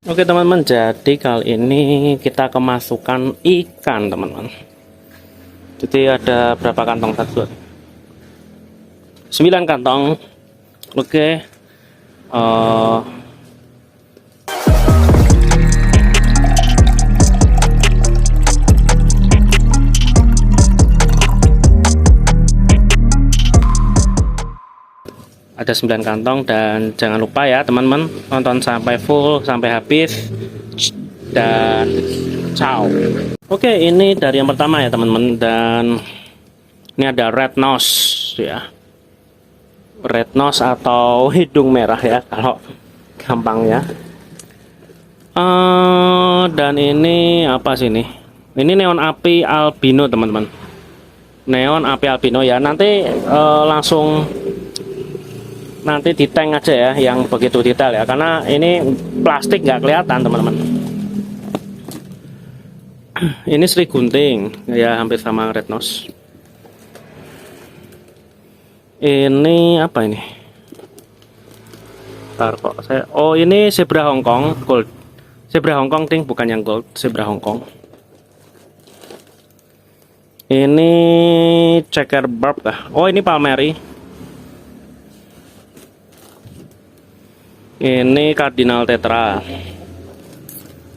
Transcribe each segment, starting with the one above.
Oke teman-teman, jadi kali ini kita kemasukan ikan teman-teman. Jadi ada berapa kantong? 9 kantong. Oke, eh, ada 9 kantong, dan jangan lupa ya teman-teman, nonton sampai full, sampai habis, dan ciao. Oke, ini dari yang pertama ya teman-teman, dan ini ada red nose ya, red nose atau hidung merah ya kalau gampang ya. Dan ini apa sih ini? Ini neon api albino teman-teman, neon api albino ya. Nanti langsung nanti di tank aja ya yang begitu detail ya, karena ini plastik nggak kelihatan teman-teman. Ini Sri Gunting ya, hampir sama red nose. Ini apa ini? Ntar kok saya, oh ini zebra Hongkong gold, zebra Hongkong ting, bukan yang gold, zebra Hongkong. Ini checker barb lah, oh ini palmeri. Ini Cardinal Tetra.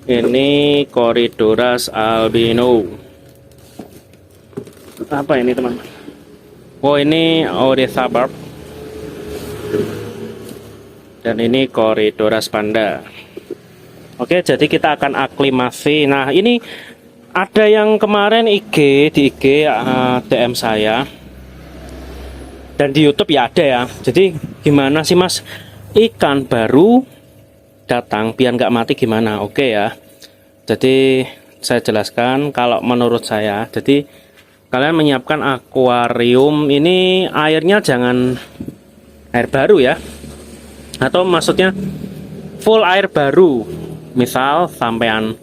Ini Corydoras albino. Apa ini teman-teman? Oh ini Orisa barb. Dan ini Corydoras panda. Oke, jadi kita akan aklimasi. Nah ini ada yang kemarin di IG DM saya, dan di YouTube ya ada ya. Jadi gimana sih mas, ikan baru datang biar nggak mati gimana? Oke ya, jadi saya jelaskan kalau menurut saya. Jadi kalian menyiapkan akuarium ini, airnya jangan air baru ya, atau maksudnya full air baru. Misal sampean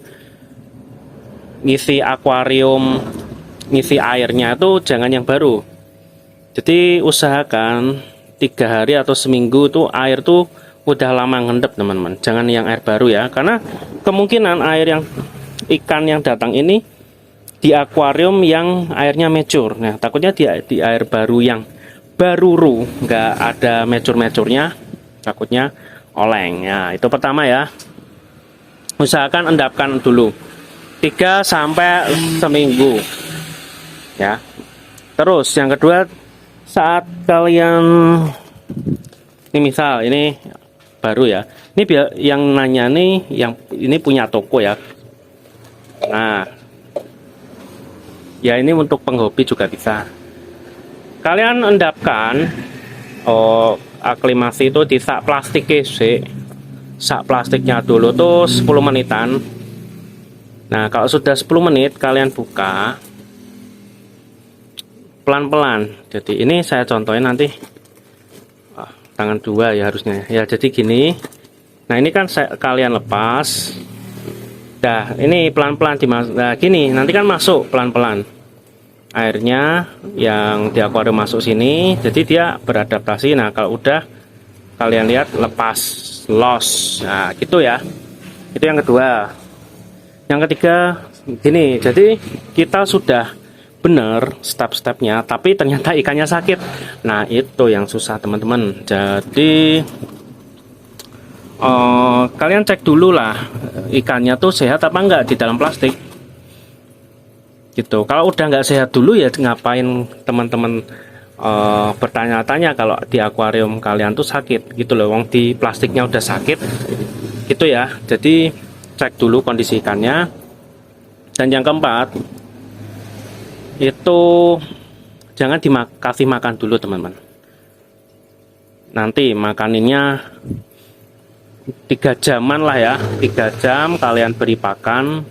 ngisi akuarium, ngisi airnya itu jangan yang baru. Jadi usahakan 3 hari atau seminggu tuh air tuh udah lama ngendep teman-teman, jangan yang air baru ya, karena kemungkinan air yang ikan yang datang ini di akuarium yang airnya mature. Nah takutnya di air baru yang baru nggak ada mature-maturenya, takutnya oleng ya. Itu pertama ya, usahakan endapkan dulu 3 sampai seminggu ya. Terus yang kedua, saat kalian ini misal ini baru ya, ini biar yang nanya nih, yang ini punya toko ya. Nah ya ini untuk penghobi juga bisa. Kalian endapkan aklimasi itu di sak plastik sih, sak plastiknya dulu tuh 10 menitan. Nah kalau sudah 10 menit kalian buka pelan-pelan. Jadi ini saya contohin nanti, tangan 2 ya harusnya ya. Jadi gini, nah ini kan kalian lepas, dah ini pelan-pelan nah gini, nanti kan masuk pelan-pelan airnya yang di akuarium masuk sini, jadi dia beradaptasi. Nah kalau udah kalian lihat lepas, loss, nah gitu ya. Itu yang kedua. Yang ketiga gini, jadi kita sudah benar step-stepnya, tapi ternyata ikannya sakit. Nah itu yang susah teman-teman. Jadi kalian cek dulu lah ikannya tuh sehat apa enggak di dalam plastik gitu. Kalau udah nggak sehat dulu ya ngapain teman-teman bertanya-tanya kalau di akuarium kalian tuh sakit gitu loh, wong di plastiknya udah sakit gitu ya. Jadi cek dulu kondisi ikannya. Dan yang keempat itu jangan dikasih makan dulu teman-teman. Nanti makaninnya 3 jaman lah ya, 3 jam kalian beri pakan.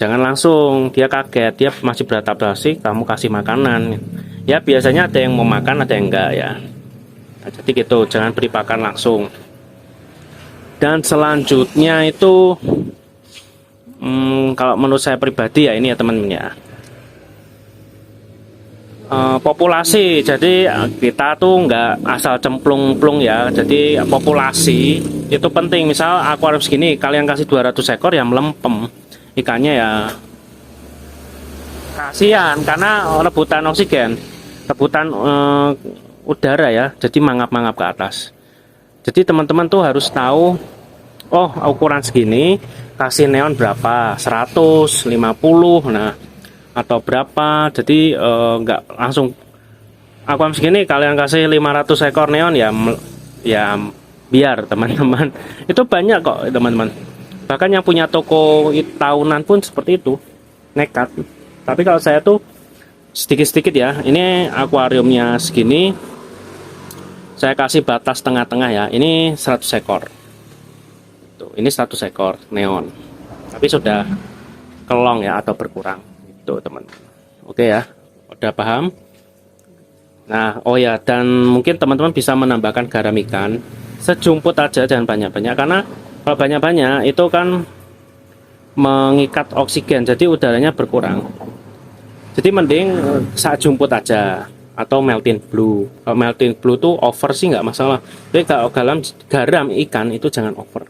Jangan langsung dia kaget, dia masih beradaptasi kamu kasih makanan ya. Biasanya ada yang mau makan, ada yang enggak ya. Nah, jadi gitu, jangan beri pakan langsung. Dan selanjutnya itu kalau menurut saya pribadi ya, ini ya teman-teman ya, populasi. Jadi kita tuh nggak asal cemplung-plung ya. Jadi populasi itu penting. Misal akuarium segini kalian kasih 200 ekor ya melempem ikannya ya, kasihan karena rebutan oksigen, rebutan udara ya. Jadi mangap-mangap ke atas. Jadi teman-teman tuh harus tahu, oh ukuran segini kasih neon berapa, 150, nah atau berapa. Jadi nggak langsung akuarium segini kalian kasih 500 ekor neon ya, ya biar teman-teman. Itu banyak kok teman-teman, bahkan yang punya toko tahunan pun seperti itu, nekat. Tapi kalau saya tuh sedikit-sedikit ya. Ini akuariumnya segini, saya kasih batas tengah-tengah ya. Ini 100 ekor tuh, ini 100 ekor neon, tapi sudah kelong ya atau berkurang itu teman-teman. Oke ya, udah paham. Nah, oh ya, dan mungkin teman-teman bisa menambahkan garam ikan sejumput aja, jangan banyak-banyak, karena kalau banyak-banyak itu kan mengikat oksigen, jadi udaranya berkurang. Jadi mending saat jumput aja atau melting blue. Kalau melting blue tuh over sih nggak masalah, tapi kalau garam ikan itu jangan over.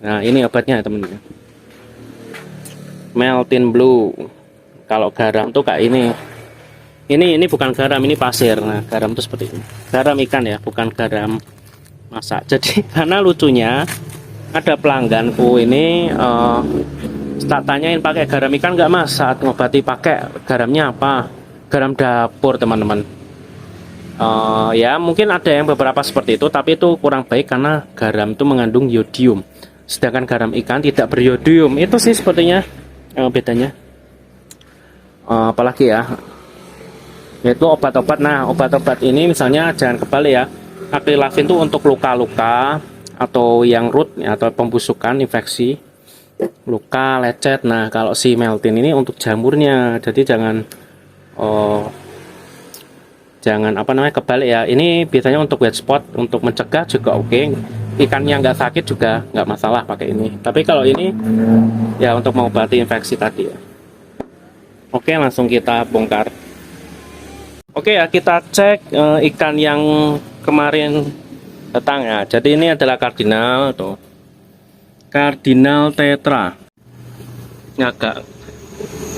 Nah, ini obatnya teman-teman, melting blue. Kalau garam tuh kayak ini bukan garam, ini pasir. Nah, garam tuh seperti ini, garam ikan ya, bukan garam masak. Jadi karena lucunya ada pelangganku ini tak tanyain pakai garam ikan nggak mas, saat ngobati pakai garamnya apa, garam dapur teman-teman. Ya mungkin ada yang beberapa seperti itu, tapi itu kurang baik karena garam itu mengandung yodium, sedangkan garam ikan tidak beryodium. Itu sih sepertinya bedanya. Apalagi ya, yaitu obat-obat. Nah, obat-obat ini misalnya jangan kebalik ya, akrilavin itu untuk luka-luka atau yang root ya, atau pembusukan, infeksi, luka, lecet. Nah, kalau si meltin ini untuk jamurnya, jadi jangan apa namanya kebalik ya. Ini biasanya untuk wet spot, untuk mencegah juga oke. Ikan yang nggak sakit juga nggak masalah pakai ini. Tapi kalau ini ya untuk mengobati infeksi tadi ya. Oke, langsung kita bongkar. Oke ya, kita cek ikan yang kemarin datang ya. Jadi ini adalah kardinal tuh, kardinal tetra. Ini agak,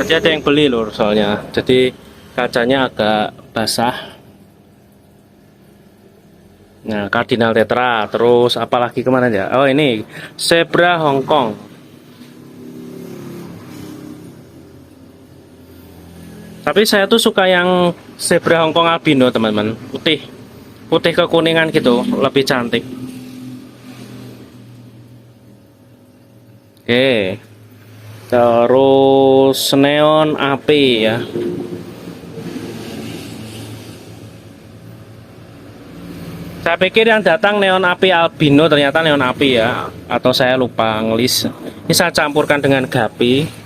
tadi ada yang beli lur soalnya, jadi kacanya agak basah. Nah, kardinal tetra. Terus apalagi kemana ya? Oh, ini zebra Hongkong. Tapi saya tuh suka yang zebra Hongkong albino teman-teman, putih kekuningan gitu, lebih cantik. Oke, terus neon api ya. Saya pikir yang datang neon api albino, ternyata neon api ya, atau saya lupa ngelis. Ini saya campurkan dengan gapi.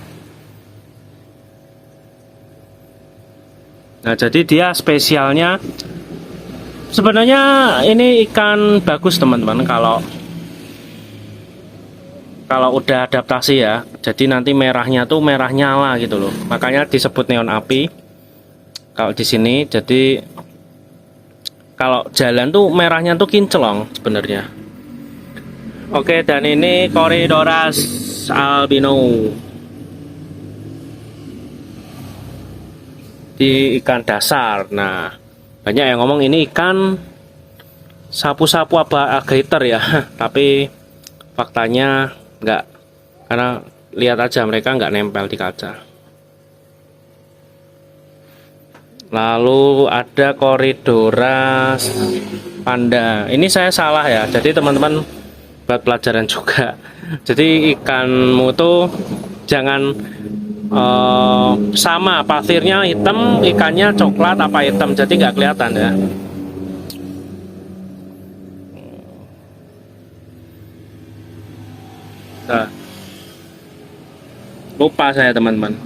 Nah, jadi dia spesialnya sebenarnya ini ikan bagus teman-teman kalau udah adaptasi ya. Jadi nanti merahnya tuh merah nyala gitu loh. Makanya disebut neon api. Kalau di sini jadi kalau jalan tuh merahnya tuh kinclong sebenarnya. Oke, dan ini Corydoras albino. Di ikan dasar. Nah, banyak yang ngomong ini ikan sapu-sapu apa alligator ya, tapi faktanya enggak, karena lihat aja mereka nggak nempel di kaca. Lalu ada Corydoras panda. Ini saya salah ya, jadi teman-teman buat pelajaran juga. Jadi ikanmu tuh jangan sama, pasirnya hitam, ikannya coklat apa hitam, jadi nggak kelihatan ya. Nah, lupa saya teman-teman.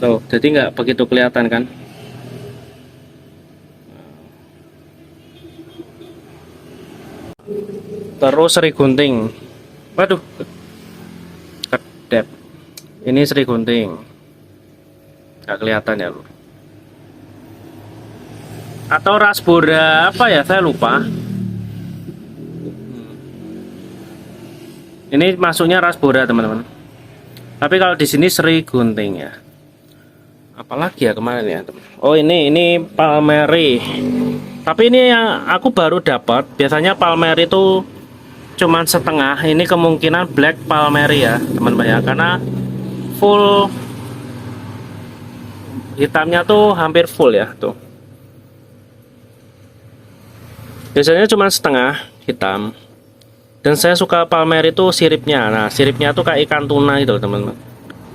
Tuh, jadi nggak begitu kelihatan kan. Terus seri gunting. Waduh, kedep. Ini seri gunting, nggak kelihatan ya. atau rasbora apa ya, saya lupa. Ini masuknya rasbora teman-teman. Tapi kalau di sini Sri Gunting ya. Apalagi ya kemarin ya teman. Oh ini Palmeri. Tapi ini yang aku baru dapat. Biasanya Palmeri itu cuman setengah. Ini kemungkinan Black Palmeri ya teman-teman ya. Karena full hitamnya tuh hampir full ya tuh. Biasanya cuma setengah hitam. Dan saya suka Palmeri itu siripnya. Nah, siripnya tuh kayak ikan tuna itu, teman-teman.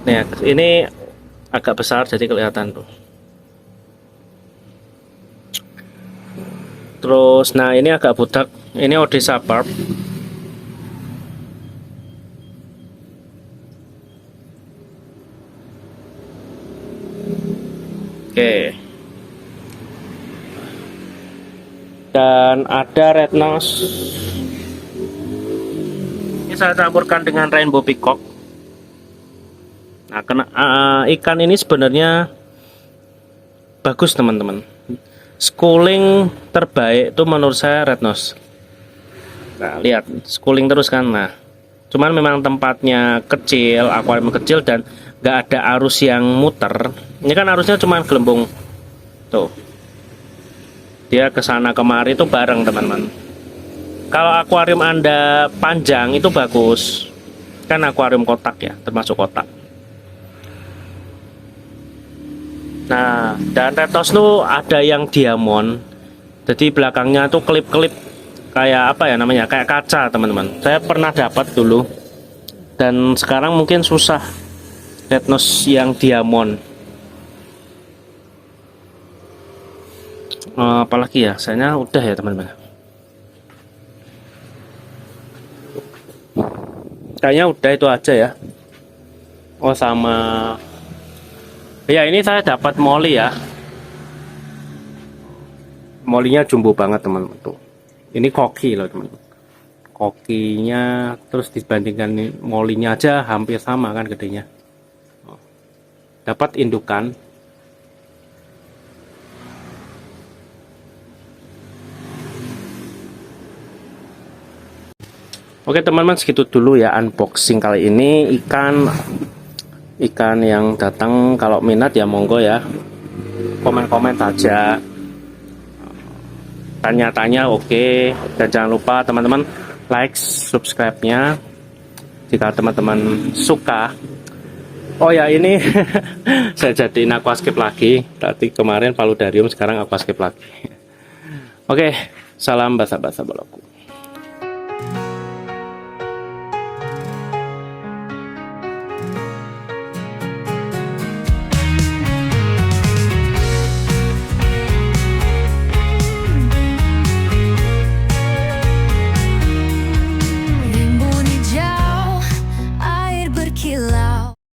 Nih, ini agak besar jadi kelihatan tuh. Terus, nah ini agak budak. Ini Odessa Barb. Oke. Dan ada red nose. Saya campurkan dengan rainbow peacock. Nah, ikan ini sebenarnya bagus teman-teman. Schooling terbaik itu menurut saya red nose. Nah, lihat schooling terus kan. Nah, cuman memang tempatnya kecil, akuarium kecil dan nggak ada arus yang muter. Ini kan arusnya cuman gelembung. Tuh, dia kesana kemari itu bareng teman-teman. Kalau akuarium Anda panjang itu bagus. Kan akuarium kotak ya, termasuk kotak. Nah, dan red nose tuh ada yang diamond. Jadi belakangnya tuh kelip-kelip kayak apa ya namanya? Kayak kaca, teman-teman. Saya pernah dapat dulu. Dan sekarang mungkin susah red nose yang diamond. Apalagi ya? Sayangnya udah ya, teman-teman. Kayaknya udah itu aja ya. Oh sama ya, ini saya dapat molly ya. Mollynya jumbo banget teman-teman tuh. Ini koki loh teman-teman. Kokinya terus dibandingkan mollynya aja hampir sama kan gedenya. Dapat indukan. Oke teman-teman, segitu dulu ya unboxing kali ini ikan yang datang. Kalau minat ya monggo ya, komen-komen saja, tanya-tanya oke. Dan jangan lupa teman-teman like, subscribe-nya jika teman-teman suka. Oh ya ini saya jadiin aquascape lagi. Tadi kemarin paludarium, sekarang aquascape lagi. Oke, salam basa-basa balaku.